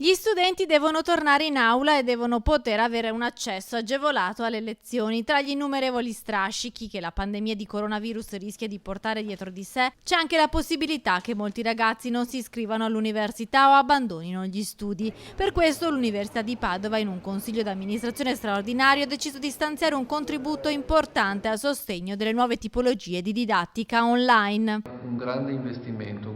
Gli studenti devono tornare in aula e devono poter avere un accesso agevolato alle lezioni. Tra gli innumerevoli strascichi che la pandemia di coronavirus rischia di portare dietro di sé, c'è anche la possibilità che molti ragazzi non si iscrivano all'università o abbandonino gli studi. Per questo l'Università di Padova, in un consiglio d'amministrazione straordinario, ha deciso di stanziare un contributo importante a sostegno delle nuove tipologie di didattica online. Un grande investimento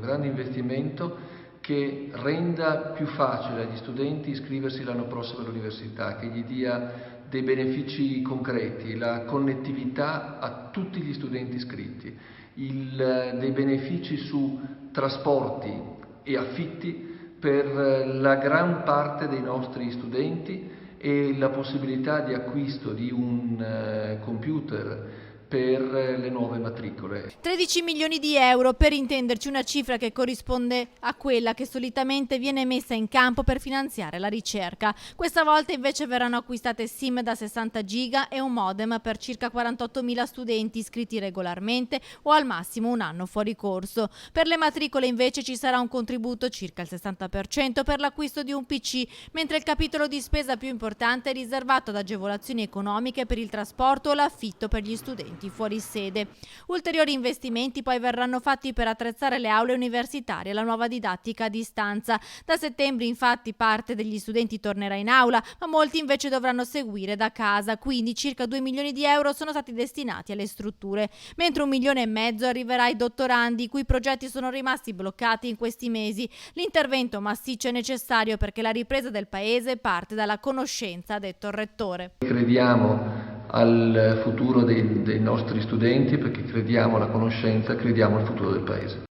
che renda più facile agli studenti iscriversi l'anno prossimo all'università, che gli dia dei benefici concreti, la connettività a tutti gli studenti iscritti, dei benefici su trasporti e affitti per la gran parte dei nostri studenti e la possibilità di acquisto di un computer per le nuove matricole. 13 milioni di euro, per intenderci, una cifra che corrisponde a quella che solitamente viene messa in campo per finanziare la ricerca. Questa volta invece verranno acquistate SIM da 60 giga e un modem per circa 48.000 studenti iscritti regolarmente o al massimo un anno fuori corso. Per le matricole invece ci sarà un contributo circa il 60% per l'acquisto di un PC, mentre il capitolo di spesa più importante è riservato ad agevolazioni economiche per il trasporto o l'affitto per gli studenti fuori sede. Ulteriori investimenti poi verranno fatti per attrezzare le aule universitarie alla nuova didattica a distanza. Da settembre infatti parte degli studenti tornerà in aula, ma molti invece dovranno seguire da casa, quindi circa 2 milioni di euro sono stati destinati alle strutture, mentre 1,5 milioni arriverà ai dottorandi, i cui progetti sono rimasti bloccati in questi mesi. L'intervento massiccio è necessario perché la ripresa del paese parte dalla conoscenza, ha detto il rettore. Crediamo al futuro dei nostri studenti perché crediamo alla conoscenza, crediamo al futuro del Paese.